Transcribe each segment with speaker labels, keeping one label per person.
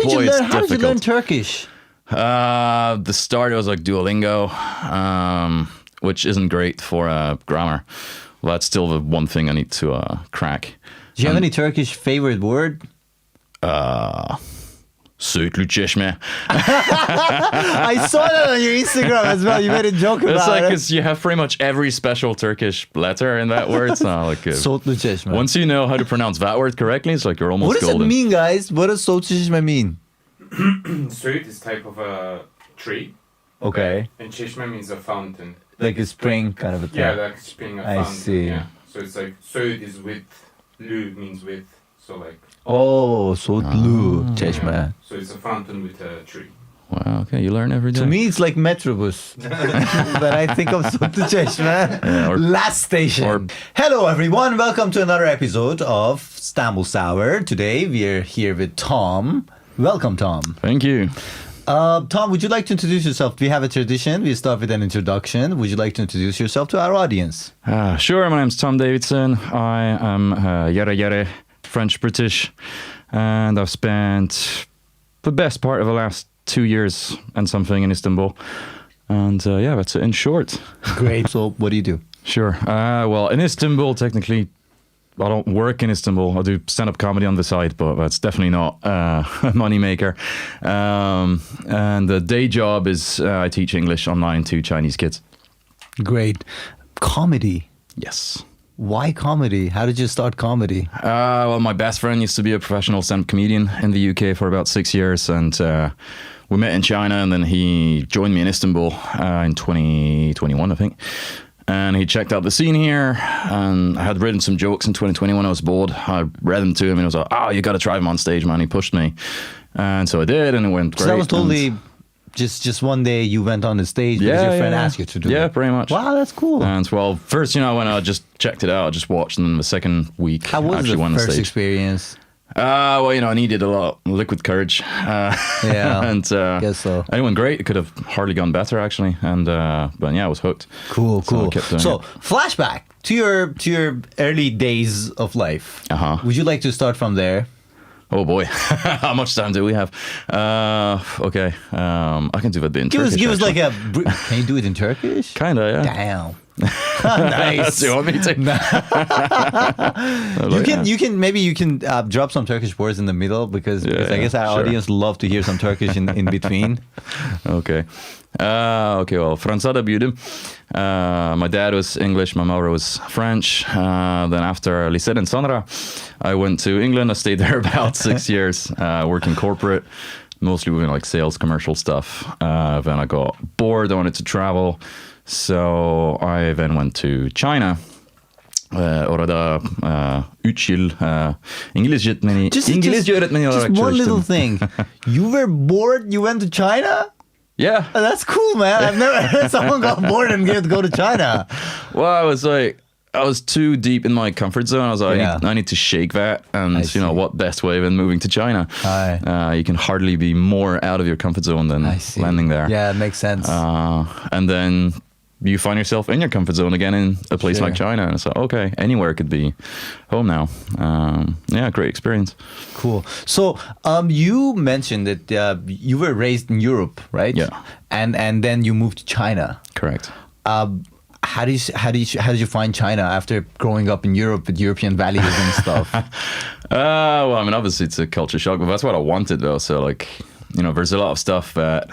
Speaker 1: boy, it's difficult.
Speaker 2: How did you learn Turkish?
Speaker 1: The start, it was like Duolingo, which isn't great for grammar. Well, that's still the one thing I need to crack.
Speaker 2: Do you have any Turkish favorite word?
Speaker 1: Söğütlü çeşme.
Speaker 2: I saw that on your Instagram as well. You made a joke about
Speaker 1: It's like
Speaker 2: it.
Speaker 1: you have pretty much every special Turkish letter in that word. It's not like
Speaker 2: Söğütlü çeşme.
Speaker 1: once you know how to pronounce that word correctly, it's like you're almost
Speaker 2: What does
Speaker 1: golden.
Speaker 2: it mean, guys? What does söğütlü çeşme mean?
Speaker 3: Söğüt is type of a tree.
Speaker 2: Okay.
Speaker 3: And çeşme means a fountain.
Speaker 2: Like a spring kind of a thing.
Speaker 3: Yeah, like spring a
Speaker 2: I
Speaker 3: fountain.
Speaker 2: see.
Speaker 3: Yeah. So it's like Söğüt is with, lü means with. So like.
Speaker 2: Oh, söğütlü çeşme.
Speaker 3: So it's a fountain with a tree.
Speaker 1: Wow, okay, you learn every day.
Speaker 2: To me, it's like Metrobus. When I think of söğütlü çeşme, last station. Hello, everyone. Welcome to another episode of Istanbul Sour. Today, we are here with Tom. Welcome, Tom.
Speaker 1: Thank you.
Speaker 2: Tom, would you like to introduce yourself? We have a tradition. We start with an introduction. Would you like to introduce yourself to our audience?
Speaker 1: Sure, my name's Tom Davidson. I am Yere French-British, and I've spent the best part of the last 2 years and something in Istanbul. And yeah, that's it in short.
Speaker 2: Great. So what do you do?
Speaker 1: Sure. Well, in Istanbul, technically, I don't work in Istanbul. I do stand-up comedy on the side, but that's definitely not a moneymaker. And the day job is I teach English online to Chinese kids.
Speaker 2: Great. Comedy.
Speaker 1: Yes.
Speaker 2: Why comedy? How did you start comedy?
Speaker 1: Well, my best friend used to be a professional stand-up comedian in the UK for about 6 years, and we met in China, and then he joined me in Istanbul in 2021, I think. And he checked out the scene here, and I had written some jokes in 2020 when I was bored. I read them to him, and he was like, "Oh, you got to try them on stage, man." He pushed me, and so I did, and it went great.
Speaker 2: So that was totally just one day you went on the stage because your friend asked you to do it.
Speaker 1: Yeah, pretty much.
Speaker 2: Wow, that's cool.
Speaker 1: And well, first, when I just checked it out, I just watched, and then the second week,
Speaker 2: How was
Speaker 1: actually
Speaker 2: the
Speaker 1: went on
Speaker 2: first
Speaker 1: stage.
Speaker 2: experience?
Speaker 1: Well, I needed a lot of liquid courage.
Speaker 2: Yeah,
Speaker 1: and
Speaker 2: guess so.
Speaker 1: it went great. It could have hardly gone better, actually. And but yeah, I was hooked.
Speaker 2: Cool.
Speaker 1: So I kept doing
Speaker 2: So
Speaker 1: it.
Speaker 2: flashback to your early days of life.
Speaker 1: Uh-huh.
Speaker 2: Would you like to start from there?
Speaker 1: Oh boy, how much time do we have? Okay, I can do that bit in Turkish.
Speaker 2: Give us like
Speaker 1: actually.
Speaker 2: Can you do it in Turkish?
Speaker 1: Kinda, yeah.
Speaker 2: Damn. Nice.
Speaker 1: Do you want me to?
Speaker 2: You can drop some Turkish words in the middle because I guess our
Speaker 1: sure.
Speaker 2: audience love to hear some Turkish in between.
Speaker 1: Okay. Okay, well, Fransa'da büyüdüm. My dad was English, my mother was French. Then after liseden sonra, I went to England. I stayed there about 6 years, working corporate, mostly doing like sales, commercial stuff. Then I got bored, I wanted to travel. So I then went to China. Orada 3 yıl İngilizce öğretmeni olarak
Speaker 2: Just one
Speaker 1: çalıştım.
Speaker 2: little thing. You were bored, you went to China?
Speaker 1: Yeah.
Speaker 2: Oh, that's cool, man. I've never heard someone got bored and get to go to China.
Speaker 1: Well, I was too deep in my comfort zone. I was like,
Speaker 2: Yeah.
Speaker 1: I need to shake that. And,
Speaker 2: see.
Speaker 1: what best way than moving to China?
Speaker 2: Aye.
Speaker 1: You can hardly be more out of your comfort zone than landing there.
Speaker 2: Yeah, it makes sense.
Speaker 1: And then you find yourself in your comfort zone again in a place like China. And it's like, okay, anywhere could be home now. Yeah, great experience.
Speaker 2: Cool. So you mentioned that you were raised in Europe, right?
Speaker 1: Yeah.
Speaker 2: And then you moved to China.
Speaker 1: Correct.
Speaker 2: How did you find China after growing up in Europe with European values and stuff?
Speaker 1: Well, I mean, obviously it's a culture shock, but that's what I wanted though. So there's a lot of stuff that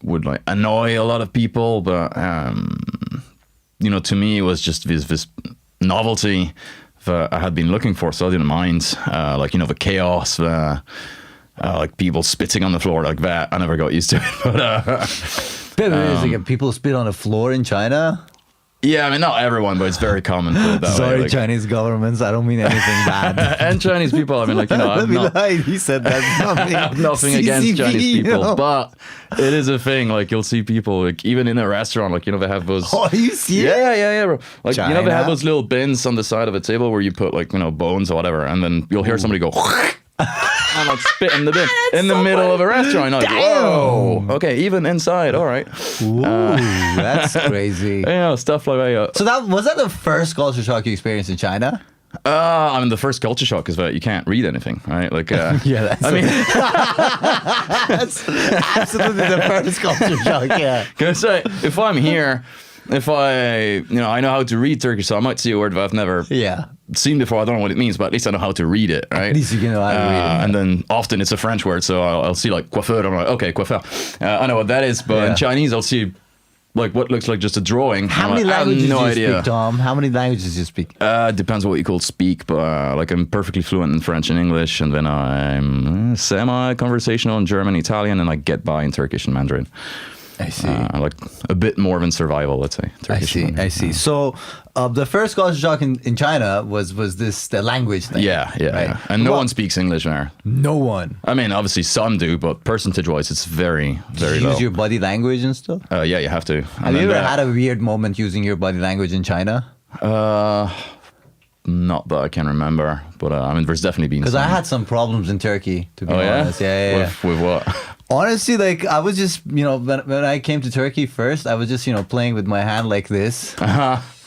Speaker 1: would annoy a lot of people, but to me it was just this novelty that I had been looking for, so I didn't mind. The chaos, like people spitting on the floor like that. I never got used to it, but
Speaker 2: people spit on the floor in China?
Speaker 1: yeah, I mean, not everyone, but it's very common. Put it that
Speaker 2: Sorry,
Speaker 1: way.
Speaker 2: Chinese governments. I don't mean anything bad.
Speaker 1: And Chinese people. I mean,
Speaker 2: Let me lie. He said that.
Speaker 1: I have nothing against Chinese people, but it is a thing. Like you'll see people, even in a restaurant, they have those.
Speaker 2: Oh, are you serious?
Speaker 1: Yeah, bro. Like
Speaker 2: China?
Speaker 1: they have those little bins on the side of a table where you put bones or whatever, and then you'll hear somebody go. And spit in the bin in the middle of a restaurant. Like, whoa, okay, even inside, all right.
Speaker 2: Ooh, that's crazy.
Speaker 1: Stuff like that.
Speaker 2: So was that the first culture shock you experienced in China?
Speaker 1: I mean, the first culture shock is that you can't read anything, right? Like,
Speaker 2: Yeah, that's
Speaker 1: I mean,
Speaker 2: that's absolutely the first culture shock. Yeah.
Speaker 1: because if I'm here, if I know how to read Turkish, so I might see a word that I've never
Speaker 2: Yeah.
Speaker 1: seen before. I don't know what it means, but at least I know how to read it, right?
Speaker 2: At least you know how to read it.
Speaker 1: And then often it's a French word, so I'll see like coiffeur. I'm like, okay, coiffeur. I know what that is, but
Speaker 2: Yeah.
Speaker 1: in Chinese, I'll see like what looks like just a drawing.
Speaker 2: How
Speaker 1: I'm
Speaker 2: many
Speaker 1: like, I have
Speaker 2: languages
Speaker 1: no
Speaker 2: do you
Speaker 1: idea.
Speaker 2: speak, Tom? How many languages do you speak?
Speaker 1: Depends on what you call speak, but like I'm perfectly fluent in French and English, and then I'm semi-conversational in German, Italian, and I get by in Turkish and Mandarin.
Speaker 2: I see.
Speaker 1: Like a bit more in survival, let's say. Turkish and Mandarin.
Speaker 2: I see. So the first culture shock in China was the language thing.
Speaker 1: Yeah,
Speaker 2: right?
Speaker 1: and no one speaks English there.
Speaker 2: No one.
Speaker 1: I mean, obviously some do, but percentage-wise, it's very, very
Speaker 2: Do you
Speaker 1: low.
Speaker 2: use your body language and stuff?
Speaker 1: Yeah, you have to.
Speaker 2: Have you ever had a weird moment using your body language in China?
Speaker 1: Not that I can remember, but I mean, there's definitely been.
Speaker 2: Because I
Speaker 1: some.
Speaker 2: had some problems in Turkey, to be
Speaker 1: Oh yeah,
Speaker 2: honest. Yeah.
Speaker 1: With what?
Speaker 2: Honestly, like I was just, when I came to Turkey first, I was just, playing with my hand like this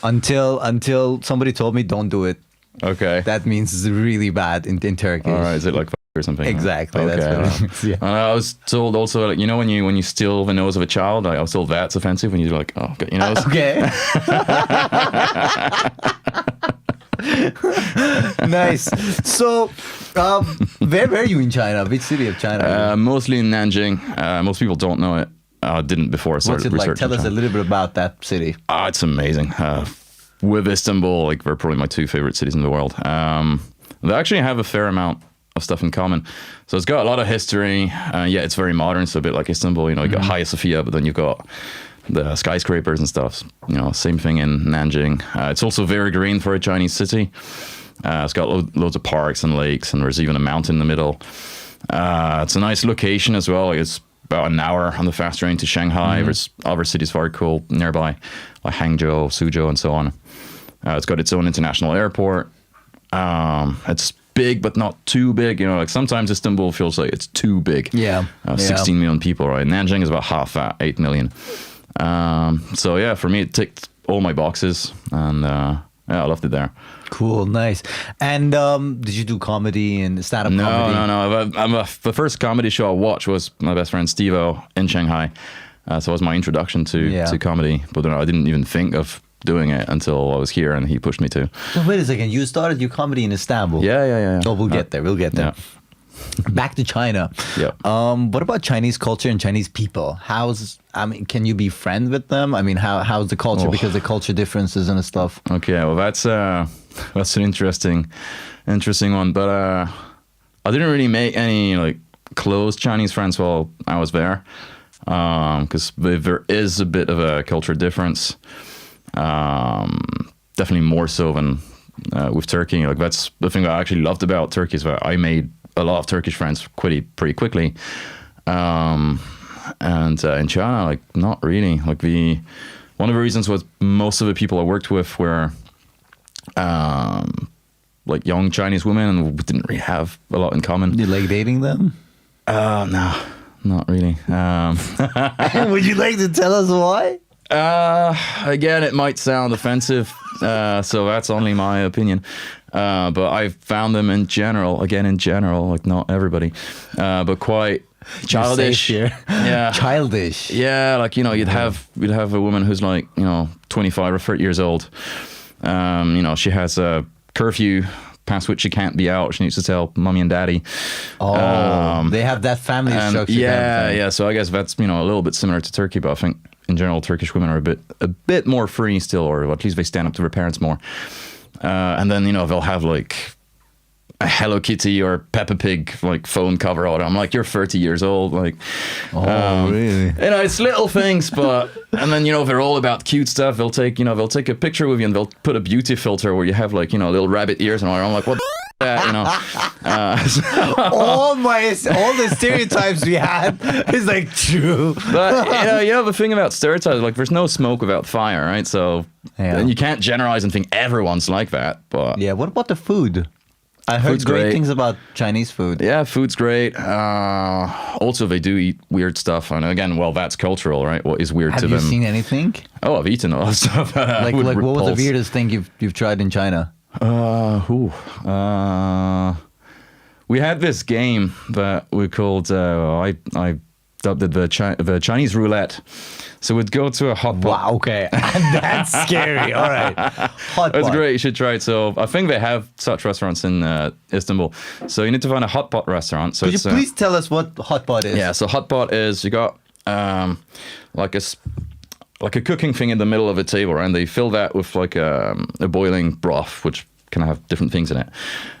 Speaker 2: until somebody told me don't do it.
Speaker 1: Okay.
Speaker 2: That means it's really bad in Turkish.
Speaker 1: All right. Is it like or something?
Speaker 2: Exactly.
Speaker 1: Okay.
Speaker 2: That's what it is. Yeah.
Speaker 1: And I was told also, like, when you steal the nose of a child, I was told that's offensive when you're like, oh, got your nose.
Speaker 2: Okay. Nice. So, where were you in China? Which city of China?
Speaker 1: Mostly in Nanjing. Most people don't know it. I didn't before I started
Speaker 2: What's it like?
Speaker 1: researching
Speaker 2: Tell us a
Speaker 1: China.
Speaker 2: little bit about that city.
Speaker 1: It's amazing. With Istanbul, like they're probably my two favorite cities in the world. They actually have a fair amount of stuff in common. So it's got a lot of history. Yeah, it's very modern. So a bit like Istanbul, you got Hagia Sophia, but then you've got the skyscrapers and stuff. Same thing in Nanjing. It's also very green for a Chinese city. It's got loads of parks and lakes, and there's even a mountain in the middle. It's a nice location as well. Like it's about an hour on the fast train to Shanghai. There's other cities very cool nearby, like Hangzhou, Suzhou, and so on. It's got its own international airport. It's big, but not too big. Like sometimes Istanbul feels like it's too big.
Speaker 2: Yeah.
Speaker 1: 16 million people, right? Nanjing is about half that, 8 million. So yeah, for me, it ticked all my boxes, and yeah, I loved it there.
Speaker 2: Cool, nice. And did you do comedy and stand-up comedy?
Speaker 1: No. The first comedy show I watched was my best friend Steve-O in Shanghai. So it was my introduction to comedy. But I didn't even think of doing it until I was here, and he pushed me to.
Speaker 2: So wait a second, you started your comedy in Istanbul?
Speaker 1: Yeah.
Speaker 2: Oh, we'll get there.
Speaker 1: Yeah.
Speaker 2: Back to China.
Speaker 1: Yeah.
Speaker 2: What about Chinese culture and Chinese people? Can you be friends with them? I mean, how's the culture?
Speaker 1: Oh.
Speaker 2: Because the culture differences and stuff.
Speaker 1: Okay, well that's an interesting one. But I didn't really make any like close Chinese friends while I was there, because there is a bit of a culture difference. Definitely more so than with Turkey. Like that's the thing I actually loved about Turkey, is that I made a lot of Turkish friends pretty quickly. And in China, like not really. Like one of the reasons was most of the people I worked with were like young Chinese women, and we didn't really have a lot in common.
Speaker 2: Did you like dating them?
Speaker 1: No, not really.
Speaker 2: Would you like to tell us why?
Speaker 1: Again, it might sound offensive, so that's only my opinion. But I found them in general, like not everybody, but quite childish.
Speaker 2: Here.
Speaker 1: Yeah,
Speaker 2: Childish.
Speaker 1: yeah. Like you'd have a woman who's like 25 or 30 years old. She has a curfew past which she can't be out. She needs to tell mommy and daddy.
Speaker 2: Oh, they have that family structure.
Speaker 1: Yeah. So I guess that's a little bit similar to Turkey, but I think in general Turkish women are a bit more free still, or at least they stand up to their parents more. And then they'll have like a Hello Kitty or Peppa Pig like phone cover on. I'm like, you're 30 years old, like.
Speaker 2: Really?
Speaker 1: It's little things, but and then they're all about cute stuff. They'll take a picture with you, and they'll put a beauty filter where you have like little rabbit ears, and I'm like, what?
Speaker 2: All the stereotypes we had is like true.
Speaker 1: But the thing about stereotypes, like there's no smoke without fire, right? So and you can't generalize and think everyone's like that. But
Speaker 2: yeah, what about the food? I heard
Speaker 1: Food's
Speaker 2: great
Speaker 1: great.
Speaker 2: things about Chinese food.
Speaker 1: yeah, food's great. Also, they do eat weird stuff, and again, well, that's cultural, right? What is weird
Speaker 2: Have
Speaker 1: to
Speaker 2: you
Speaker 1: them?
Speaker 2: seen anything?
Speaker 1: Oh, I've eaten a lot of stuff.
Speaker 2: Like what was the weirdest thing you've tried in China?
Speaker 1: Who? We had this game that we called, I dubbed it the Chinese roulette. So we'd go to a hot pot.
Speaker 2: Wow, okay. That's scary. All right. Hot
Speaker 1: It's
Speaker 2: pot.
Speaker 1: great. You should try it. So I think they have such restaurants in Istanbul. So you need to find a hot pot restaurant. So
Speaker 2: Could you
Speaker 1: it's,
Speaker 2: please tell us what hot pot is?
Speaker 1: yeah. So hot pot is you got like a cooking thing in the middle of a table, right? And they fill that with like a boiling broth, which can have different things in it.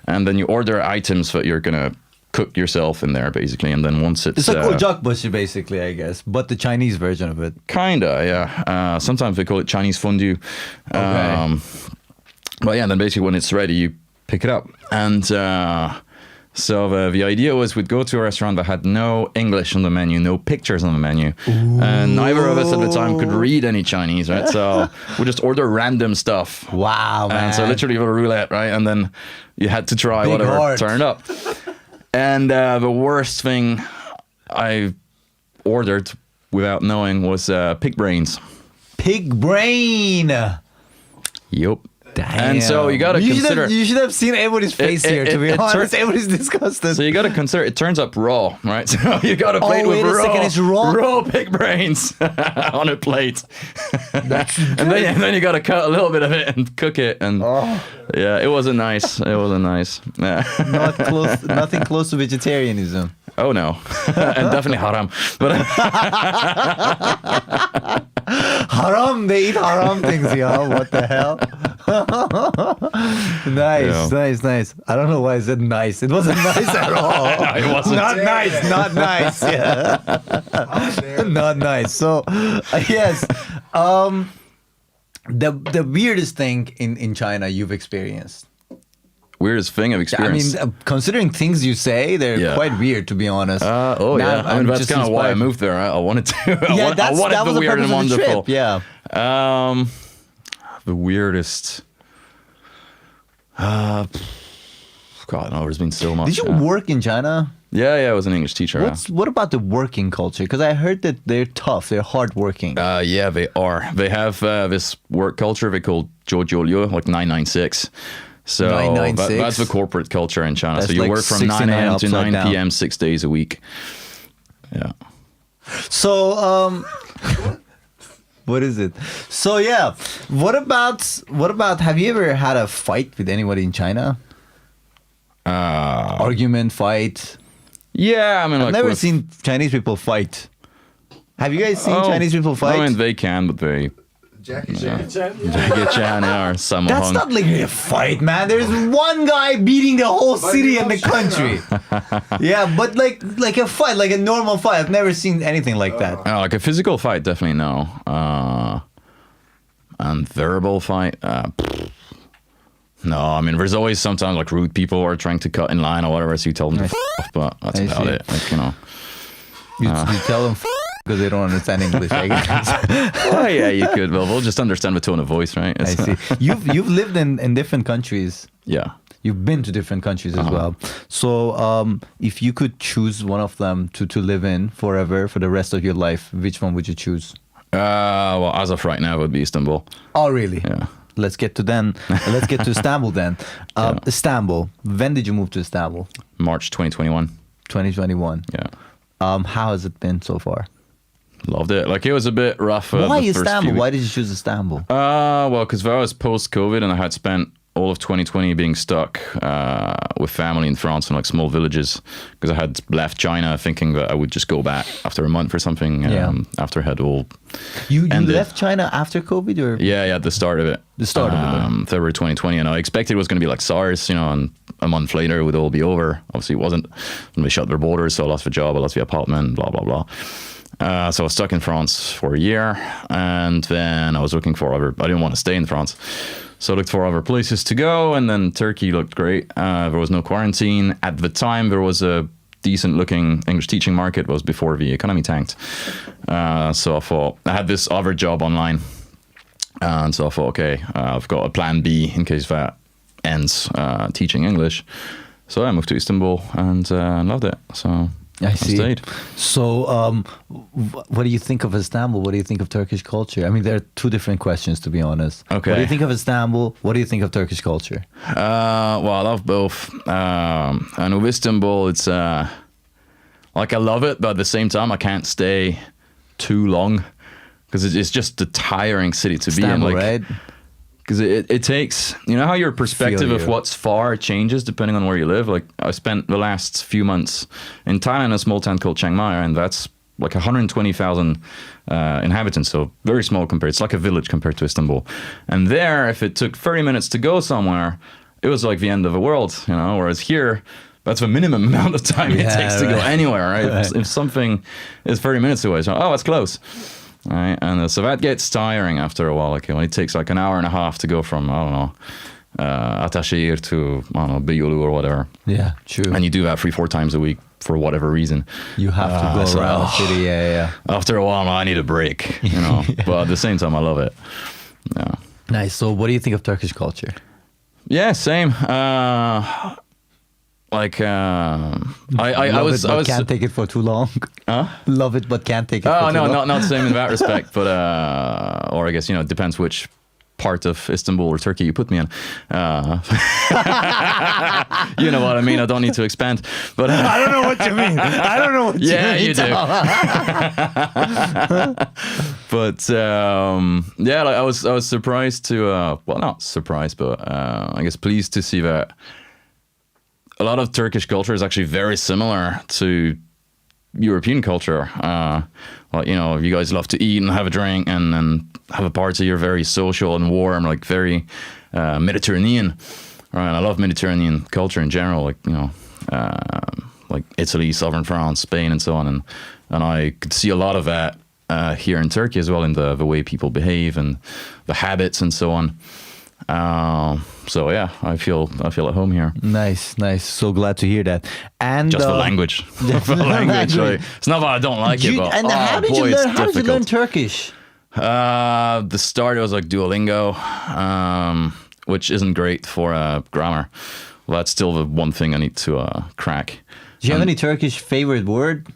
Speaker 1: And then you order items that you're gonna cook yourself in there, basically. And then once
Speaker 2: It's like ocakbaşı, basically, I guess, but the Chinese version of it.
Speaker 1: kinda, yeah. Sometimes they call it Chinese fondue.
Speaker 2: Okay.
Speaker 1: But yeah, then basically when it's ready, you pick it up. And so the idea was we'd go to a restaurant that had no English on the menu, no pictures on the menu. And neither of us at the time could read any Chinese, right? So we just order random stuff.
Speaker 2: Wow, man.
Speaker 1: And so literally a roulette, right? And then you had to try
Speaker 2: Big
Speaker 1: whatever
Speaker 2: heart.
Speaker 1: turned up. And the worst thing I ordered without knowing was pig brains.
Speaker 2: Pig brain.
Speaker 1: Yup.
Speaker 2: Damn.
Speaker 1: And so you gotta consider.
Speaker 2: You should have seen everybody's face here, to be honest. Everybody's disgusted.
Speaker 1: So you gotta consider. It turns up raw, right? So you gotta plate
Speaker 2: Oh,
Speaker 1: with
Speaker 2: wait a second, it's raw?
Speaker 1: raw pig brains on a plate. and then you gotta cut a little bit of it and cook it. And yeah, it wasn't nice. It wasn't nice. Yeah.
Speaker 2: Not close, nothing close to vegetarianism.
Speaker 1: Oh no, and definitely haram. But
Speaker 2: Haram, they eat haram things, yo. What the hell? Nice,
Speaker 1: Yeah.
Speaker 2: nice. I don't know why I said nice. It wasn't nice at all.
Speaker 1: It wasn't.
Speaker 2: Not nice, not nice. Yeah. Not nice. So, yes. The weirdest thing in China you've experienced.
Speaker 1: Weirdest thing I've
Speaker 2: I
Speaker 1: experienced.
Speaker 2: mean, considering things you say, they're
Speaker 1: Yeah.
Speaker 2: quite weird, to be honest.
Speaker 1: Yeah.
Speaker 2: Now
Speaker 1: I mean, that's
Speaker 2: just
Speaker 1: kind of why I
Speaker 2: inspired.
Speaker 1: moved there. I wanted to.
Speaker 2: Yeah,
Speaker 1: I wanted
Speaker 2: that was
Speaker 1: the
Speaker 2: the
Speaker 1: weird
Speaker 2: purpose
Speaker 1: and
Speaker 2: of the
Speaker 1: wonderful.
Speaker 2: trip. Yeah.
Speaker 1: The weirdest. God, no, there's been so much.
Speaker 2: Did you work in China?
Speaker 1: Yeah, I was an English teacher.
Speaker 2: What about the working culture? Because I heard that they're tough, they're hardworking.
Speaker 1: Yeah, they are. They have this work culture they call 996, like 996. So
Speaker 2: 996?
Speaker 1: that's the corporate culture in China.
Speaker 2: That's
Speaker 1: so you
Speaker 2: like
Speaker 1: work from
Speaker 2: 69
Speaker 1: 9 a.m. to
Speaker 2: upside
Speaker 1: 9
Speaker 2: down.
Speaker 1: p.m. 6 days a week. Yeah.
Speaker 2: So, what is it? So yeah, what about? Have you ever had a fight with anybody in China? Argument, fight.
Speaker 1: Yeah, I mean,
Speaker 2: I've
Speaker 1: like
Speaker 2: never
Speaker 1: with-
Speaker 2: seen Chinese people fight. Have you guys seen Chinese people fight?
Speaker 1: I mean, they can, but they.
Speaker 3: Jackie Chan.
Speaker 1: Jackie Chan or Sammo
Speaker 2: That's
Speaker 1: Hung.
Speaker 2: not like a fight, man. There's one guy beating the whole city and the country. Yeah, but like a fight, like a normal fight. I've never seen anything like that.
Speaker 1: Like a physical fight, definitely no. And verbal fight, no. I mean, there's always sometimes like rude people who are trying to cut in line or whatever, so you tell them to f off, but that's
Speaker 2: I
Speaker 1: about
Speaker 2: see.
Speaker 1: it. Like, you know.
Speaker 2: You tell them because they don't understand English, I guess.
Speaker 1: Oh yeah, you could. Well, we'll just understand the tone of voice, right?
Speaker 2: I see. You've lived in different countries.
Speaker 1: Yeah.
Speaker 2: You've been to different countries as well. So if you could choose one of them to live in forever for the rest of your life, which one would you choose?
Speaker 1: Well, as of right now, it would be Istanbul.
Speaker 2: Oh, really?
Speaker 1: Yeah.
Speaker 2: Let's get to Istanbul then. Istanbul. When did you move to Istanbul?
Speaker 1: March 2021.
Speaker 2: 2021.
Speaker 1: Yeah.
Speaker 2: How has it been so far?
Speaker 1: Loved it. Like, it was a bit rough.
Speaker 2: Why
Speaker 1: the first
Speaker 2: Istanbul?
Speaker 1: few
Speaker 2: Why did you choose Istanbul?
Speaker 1: Well, because I was post-COVID and I had spent all of 2020 being stuck with family in France in like small villages because I had left China thinking that I would just go back after a month or something. After I had all
Speaker 2: You
Speaker 1: ended.
Speaker 2: left China after COVID, or
Speaker 1: Yeah, at the start of it.
Speaker 2: The start of it,
Speaker 1: February 2020. And I expected it was going to be like SARS, and a month later it would all be over. Obviously it wasn't. And they shut their borders, so I lost the job, I lost the apartment, blah, blah, blah. So I was stuck in France for a year, and then I was looking for I didn't want to stay in France. So I looked for other places to go, and then Turkey looked great. There was no quarantine. At the time, there was a decent-looking English teaching market. It was before the economy tanked. So I thought, I had this other job online. And so I thought, okay, I've got a plan B in case that ends, teaching English. So I moved to Istanbul and loved it. So
Speaker 2: I see.
Speaker 1: stayed.
Speaker 2: So, what do you think of Istanbul? What do you think of Turkish culture? I mean, there are two different questions, to be honest.
Speaker 1: Okay.
Speaker 2: What do you think of Istanbul? What do you think of Turkish culture?
Speaker 1: Well, I love both. And with Istanbul, it's like I love it, but at the same time, I can't stay too long because it's just a tiring city to
Speaker 2: Istanbul,
Speaker 1: be in. Like,
Speaker 2: right?
Speaker 1: because it takes, you know how your perspective of
Speaker 2: you.
Speaker 1: what's far changes depending on where you live. Like I spent the last few months in Thailand, a small town called Chiang Mai, and that's like 120,000 inhabitants, so very small compared. It's like a village compared to Istanbul. And there, if it took 30 minutes to go somewhere, it was like the end of the world, you know. Whereas here, that's the minimum amount of time it takes to go anywhere, right?
Speaker 2: Right.
Speaker 1: If something is 30 minutes away, so it's close. Right, and so that gets tiring after a while. Like it takes like an hour and a half to go from, I don't know, Ataşehir to, I don't know, Beyoğlu or whatever.
Speaker 2: Yeah, true.
Speaker 1: And you do that 3-4 times a week for whatever reason.
Speaker 2: You have to go
Speaker 1: so,
Speaker 2: around the city, yeah.
Speaker 1: After a while, I need a break, you know. But at the same time, I love it. Yeah.
Speaker 2: Nice. So, what do you think of Turkish culture?
Speaker 1: Yeah, same. I was
Speaker 2: can't take it for too long.
Speaker 1: Huh?
Speaker 2: Love it, but can't take it for
Speaker 1: Oh
Speaker 2: too
Speaker 1: no,
Speaker 2: long.
Speaker 1: not same in that respect, but or I guess, you know, it depends which part of Istanbul or Turkey you put me in. You know what I mean. I don't need to expand, but
Speaker 2: I don't know what you mean. I don't know what you mean.
Speaker 1: yeah, you do. But yeah, like I was surprised to well, not surprised, but I guess pleased to see that a lot of Turkish culture is actually very similar to European culture. Well, you know, you guys love to eat and have a drink and have a party. You're very social and warm, like very Mediterranean. Right? I love Mediterranean culture in general, like, you know, like Italy, southern France, Spain, and so on. And I could see a lot of that here in Turkey as well, in the way people behave and the habits and so on. So yeah, I feel at home here.
Speaker 2: Nice. So glad to hear that. And
Speaker 1: Just the language. The language. Like, it's not that I don't like it, but
Speaker 2: how did you learn Turkish?
Speaker 1: The start, it was like Duolingo, which isn't great for grammar. Well, that's still the one thing I need to crack.
Speaker 2: Do you have any Turkish favorite word?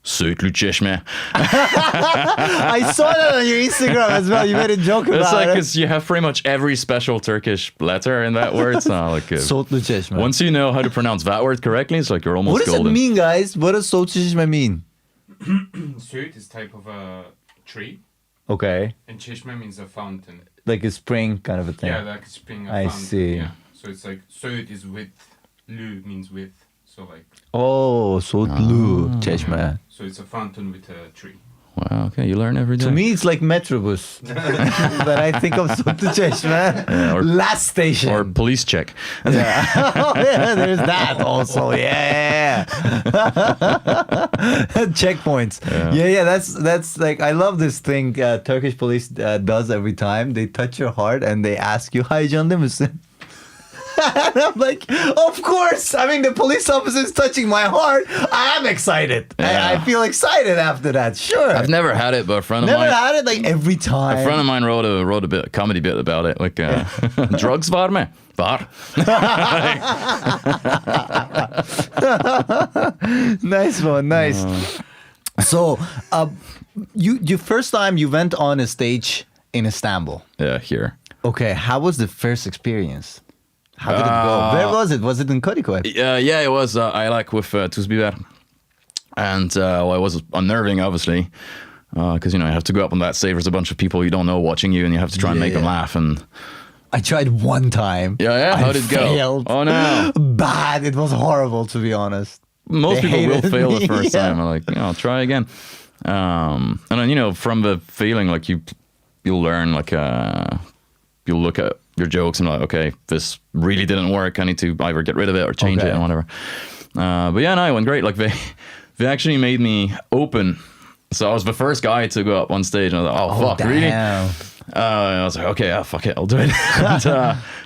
Speaker 1: Söğütlü çeşme.
Speaker 2: I saw that on your Instagram as well. You made a joke about
Speaker 1: It's like,
Speaker 2: it.
Speaker 1: because you have pretty much every special Turkish letter in that word. It's not like
Speaker 2: Söğütlü çeşme.
Speaker 1: once you know how to pronounce that word correctly, it's like you're almost
Speaker 2: What does
Speaker 1: golden.
Speaker 2: it mean, guys? What does söğütlü çeşme mean?
Speaker 3: Söğüt is type of a tree,
Speaker 2: Okay.
Speaker 3: and çeşme means a fountain.
Speaker 2: Like a spring kind of a thing.
Speaker 3: Yeah, like a spring.
Speaker 2: I
Speaker 3: fountain.
Speaker 2: see.
Speaker 3: Yeah. So it's like söğüt is with, lü means with. So like.
Speaker 2: Oh, söğütlü çeşme.
Speaker 3: So it's a fountain with a tree.
Speaker 1: Wow, okay, you learn every day.
Speaker 2: To me, it's like Metrobus. But I think of söğütlü çeşme.
Speaker 1: or-
Speaker 2: Last station.
Speaker 1: Or police check.
Speaker 2: Yeah. Oh, yeah, there's that also. Yeah. Checkpoints. Yeah. That's like, I love this thing Turkish police does every time. They touch your heart and they ask you, "Heyecanlı mısın?" And I'm like, of course. I mean, the police officer is touching my heart. I am excited.
Speaker 1: Yeah.
Speaker 2: I feel excited after that. Sure.
Speaker 1: I've never had it, but a friend of
Speaker 2: Never
Speaker 1: mine.
Speaker 2: had it like every time.
Speaker 1: A friend of mine wrote a comedy bit about it, like drugs var mı? Var.
Speaker 2: Nice one, nice. So, you first time you went on a stage in Istanbul.
Speaker 1: Yeah, here.
Speaker 2: Okay, how was the first experience? How did it go? Where was it? Was it in Kadıköy?
Speaker 1: Yeah, it was. I like with Tuzbiber. And well, it was unnerving, obviously, because you have to go up on that stage. There's a bunch of people you don't know watching you, and you have to try and make them laugh. And
Speaker 2: I tried one time.
Speaker 1: yeah, how did it go?
Speaker 2: Failed.
Speaker 1: Oh no,
Speaker 2: Bad. It was horrible, to be honest.
Speaker 1: most
Speaker 2: They
Speaker 1: people will
Speaker 2: hated
Speaker 1: fail
Speaker 2: me,
Speaker 1: the first
Speaker 2: yeah.
Speaker 1: time. I'm like, I'll try again. And then from the feeling, like you'll learn, like you'll look at your jokes and like, okay, this really didn't work. I need to either get rid of it or change it and whatever. But yeah, no, it went great. Like they actually made me open. So I was the first guy to go up on stage, and I was like, oh fuck,
Speaker 2: damn.
Speaker 1: really? I was like, okay, fuck it, I'll do it.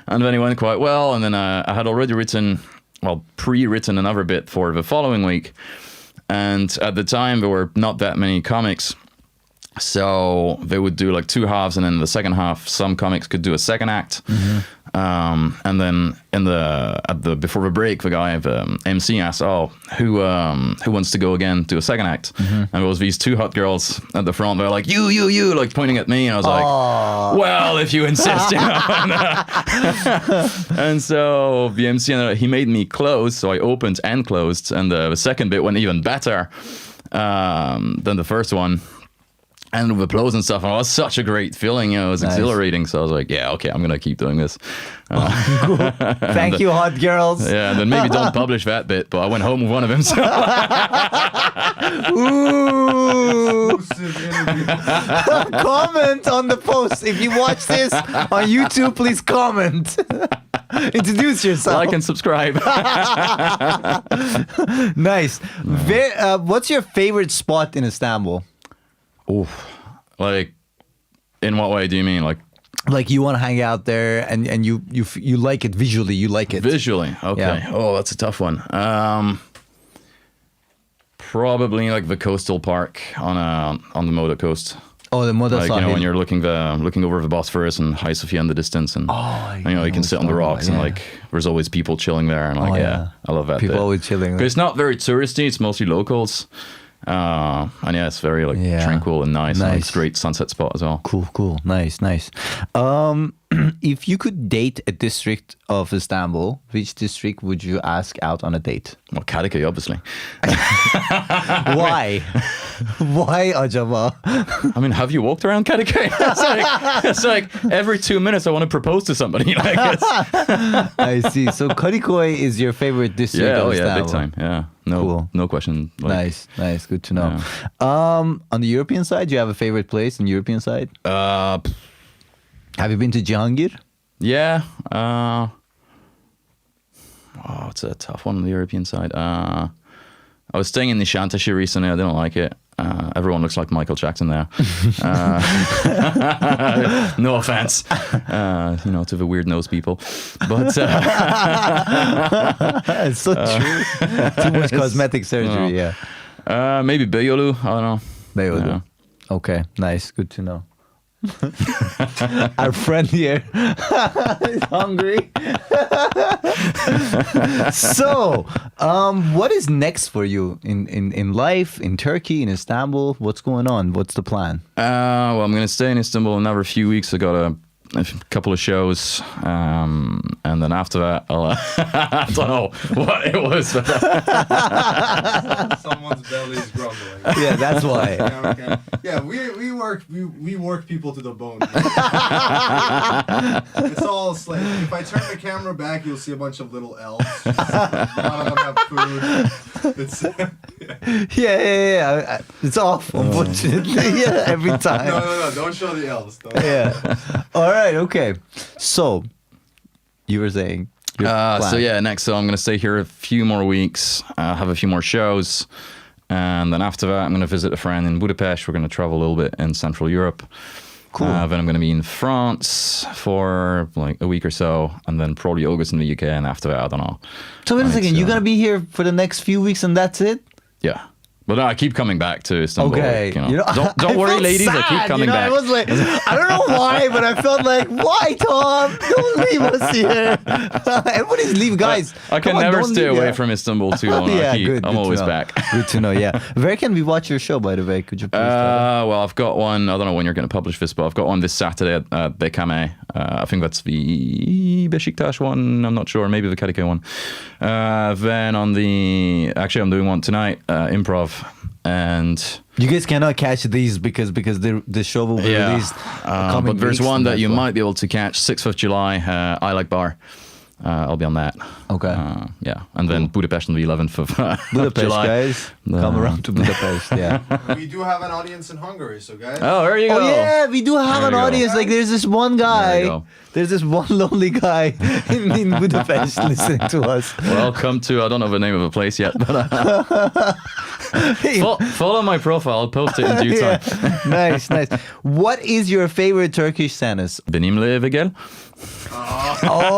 Speaker 1: And then it went quite well. And then I had already pre-written another bit for the following week. And at the time, there were not that many comics So they would do like 2 halves, and in the second half, some comics could do a second act. And then before the break, the guy, the MC asked, "Oh, who wants to go again, do a second act?" And it was these 2 hot girls at the front. They're like, you, like pointing at me. And I was like, "Well, if you insist." And so the MC, he made me close, so I opened and closed, and the second bit went even better than the first one. And with applause and stuff, and it was such a great feeling, it was exhilarating. So I was like, yeah, okay, I'm going to keep doing this.
Speaker 2: Cool. Thank you, hot girls.
Speaker 1: Yeah, and then maybe don't publish that bit, but I went home with one of them. So.
Speaker 2: Ooh. Comment on the post. If you watch this on YouTube, please comment. Introduce yourself.
Speaker 1: Like and subscribe.
Speaker 2: Nice. What's your favorite spot in Istanbul?
Speaker 1: Oh, like, in what way do you mean?
Speaker 2: Like you want to hang out there and you like it visually. You like it
Speaker 1: visually. Okay.
Speaker 2: Yeah.
Speaker 1: Oh, that's a tough one. Probably like the coastal park on the Moda coast.
Speaker 2: Oh, the Moda
Speaker 1: like, when you're looking over the Bosphorus and High Sophia in the distance, and you can sit on the rocks and like there's always people chilling there, and I love that.
Speaker 2: People always chilling.
Speaker 1: But it's not very touristy. It's mostly locals. And yeah, it's very tranquil and nice. And it's a great sunset spot as well.
Speaker 2: Cool. Nice. If you could date a district of Istanbul, which district would you ask out on a date?
Speaker 1: Well, Kadıköy, obviously.
Speaker 2: Why? Why, acaba?
Speaker 1: I mean, have you walked around Kadıköy? It's like every 2 minutes I want to propose to somebody.
Speaker 2: I see. So Kadıköy is your favorite district of Istanbul?
Speaker 1: Yeah, big time. Yeah. No question.
Speaker 2: Nice. Good to know. Yeah. On the European side, do you have a favorite place on the European side? Have you been to Cihangir?
Speaker 1: Yeah. It's a tough one on the European side. I was staying in Nişantaşı recently. I didn't like it. Everyone looks like Michael Jackson there. No offense, to the weird nose people, but
Speaker 2: it's so true. Too much cosmetic surgery. Yeah.
Speaker 1: Maybe Beyoğlu. I don't know.
Speaker 2: Beyoğlu. Yeah. Okay. Nice. Good to know. Our friend here is hungry. So, what is next for you in life, in Turkey, in Istanbul? What's going on? What's the plan?
Speaker 1: Well, I'm going to stay in Istanbul another few weeks. I got a couple of shows, and then after that, I'll, I don't know what it was.
Speaker 4: Someone's belly is grumbling.
Speaker 2: Yeah, that's why.
Speaker 4: Okay. Yeah, we work people to the bone. It's all like, if I turn the camera back, you'll see a bunch of little elves. None of them have food. It's
Speaker 2: yeah. It's off, unfortunately. Yeah, every time.
Speaker 4: No. Don't show the elves.
Speaker 2: Yeah. All right. Okay. So, you were saying.
Speaker 1: So next. So I'm going to stay here a few more weeks. Have a few more shows. And then after that, I'm going to visit a friend in Budapest. We're going to travel a little bit in Central Europe.
Speaker 2: Cool.
Speaker 1: Then I'm going to be in France for like a week or so, and then probably August in the UK. And after that, I don't know.
Speaker 2: So wait a second, you're going to be here for the next few weeks and that's it?
Speaker 1: Yeah. But no, I keep coming back to Istanbul.
Speaker 2: Okay.
Speaker 1: Don't worry, ladies.
Speaker 2: Sad,
Speaker 1: I keep coming back.
Speaker 2: I was like, I don't know why, but I felt like, why, Tom? Don't leave us here. Everybody's leave, guys.
Speaker 1: I can never stay away from Istanbul too long. I'm always back.
Speaker 2: Good to know. Yeah. Where can we watch your show, by the way? Could you please tell us?
Speaker 1: Well, I've got one. I don't know when you're going to publish this, but I've got one this Saturday at Bekame. I think that's the Beşiktaş one. I'm not sure. Maybe the Kadıköy one. Then I'm doing one tonight, improv. And
Speaker 2: you guys cannot catch these because the show will be released.
Speaker 1: But there's one that you might be able to catch 6th of July. I Like Bar. I'll be on that.
Speaker 2: Okay.
Speaker 1: And then Budapest on the 11th of
Speaker 2: Budapest,
Speaker 1: July.
Speaker 2: Guys. Come around to Budapest. Yeah.
Speaker 4: We do have an audience in Hungary, so guys.
Speaker 1: Oh, there you go.
Speaker 2: Oh yeah, we do have an audience. Like there's this one guy. There's this one lonely guy in Budapest listening to us.
Speaker 1: Welcome to, I don't know the name of the place yet, but follow my profile. I'll post it in due time.
Speaker 2: Nice. What is your favorite Turkish sentence?
Speaker 1: Benimle eve gel.
Speaker 2: Oh.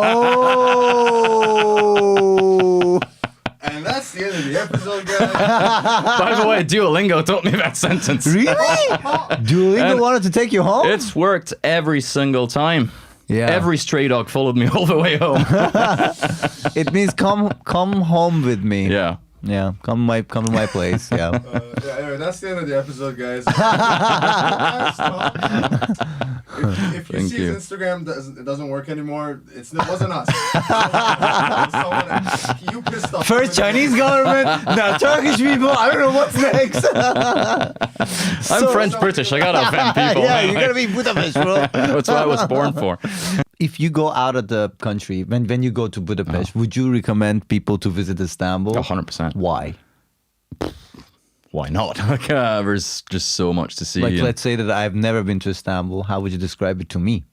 Speaker 4: And that's that's the end of the episode, guys.
Speaker 1: By the way, Duolingo taught me that sentence.
Speaker 2: Really? Duolingo
Speaker 1: And
Speaker 2: wanted to take you home?
Speaker 1: It's worked every single time.
Speaker 2: Yeah.
Speaker 1: Every stray dog followed me all the way home.
Speaker 2: It means come home with me.
Speaker 1: Yeah.
Speaker 2: Yeah. Come to my place. Yeah.
Speaker 4: Anyway, that's the end of the episode, guys. If you
Speaker 1: Thank
Speaker 4: see
Speaker 1: you.
Speaker 4: his Instagram doesn't work anymore, it wasn't us. It's someone else. You pissed off.
Speaker 2: First Chinese government, now Turkish people. I don't know what's next.
Speaker 1: I'm French British. I gotta offend people.
Speaker 2: Yeah, you gotta be Budapest, bro.
Speaker 1: That's what I was born for.
Speaker 2: If you go out of the country, when you go to Budapest, would you recommend people to visit Istanbul?
Speaker 1: 100%.
Speaker 2: Why?
Speaker 1: Why not? Like, there's just so much to see.
Speaker 2: Like,
Speaker 1: and-
Speaker 2: let's say that I've never been to Istanbul. How would you describe it to me?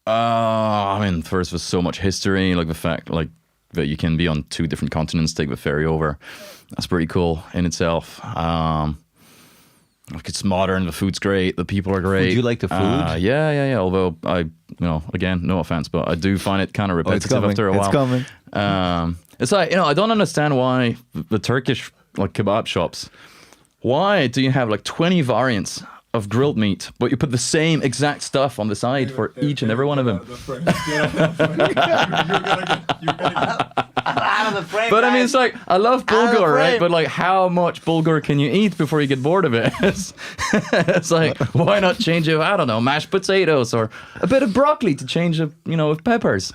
Speaker 1: I mean, first, there's so much history. Like the fact, like that you can be on 2 different continents, take the ferry over. That's pretty cool in itself. Like it's modern. The food's great. The people are great.
Speaker 2: Would you like the food?
Speaker 1: Yeah. Although again, no offense, but I do find it kind of repetitive after a while.
Speaker 2: It's coming.
Speaker 1: It's like, I don't understand why the Turkish like kebab shops, why do you have like 20 variants of grilled meat, but you put the same exact stuff on the side for each and every one of them? But I mean, it's like, I love bulgur, right? But like, how much bulgur can you eat before you get bored of it? It's like, why not change it? I don't know, mashed potatoes or a bit of broccoli to change it, with peppers.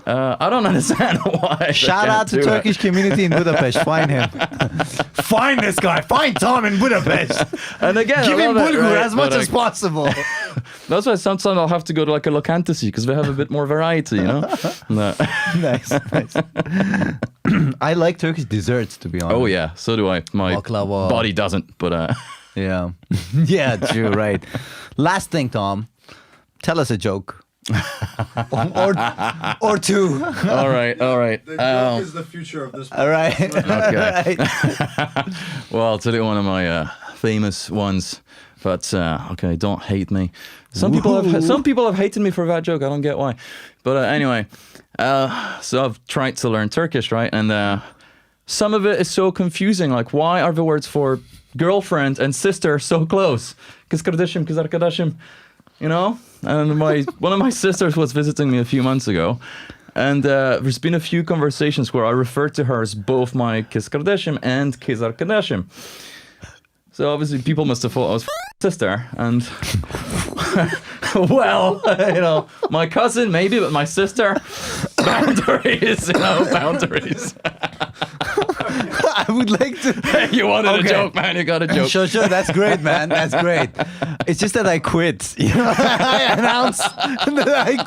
Speaker 1: I don't understand why.
Speaker 2: Shout out to Turkish community in Budapest. Find him. Find this guy. Find Tom in Budapest.
Speaker 1: And again,
Speaker 2: Give him bulgur as much
Speaker 1: But,
Speaker 2: as possible.
Speaker 1: That's why sometimes I'll have to go to like a Locantasy because they have a bit more variety, No.
Speaker 2: Nice. I like Turkish desserts, to be honest.
Speaker 1: Oh yeah, so do I. My
Speaker 2: Baklava.
Speaker 1: body doesn't, but
Speaker 2: Yeah. Yeah, true, right. Last thing, Tom. Tell us a joke. or 2.
Speaker 1: all right.
Speaker 4: The joke is the future of this.
Speaker 2: All right.
Speaker 1: Okay.
Speaker 2: Right.
Speaker 1: Well, I'll tell you one of my famous ones. But okay, don't hate me. Some people have hated me for that joke. I don't get why. But anyway, so I've tried to learn Turkish, right? And some of it is so confusing. Like, why are the words for girlfriend and sister so close? Kız kardeşim, kız arkadaşım. And one of my sisters was visiting me a few months ago, and there's been a few conversations where I referred to her as both my kız kardeşim and kız arkadaşım. So obviously people must have thought I was sister, and well, my cousin maybe, but my sister, boundaries, boundaries.
Speaker 2: I would like to.
Speaker 1: You wanted a joke, man. You got a joke.
Speaker 2: Sure. That's great, man. That's great. It's just that I quit. I announced that I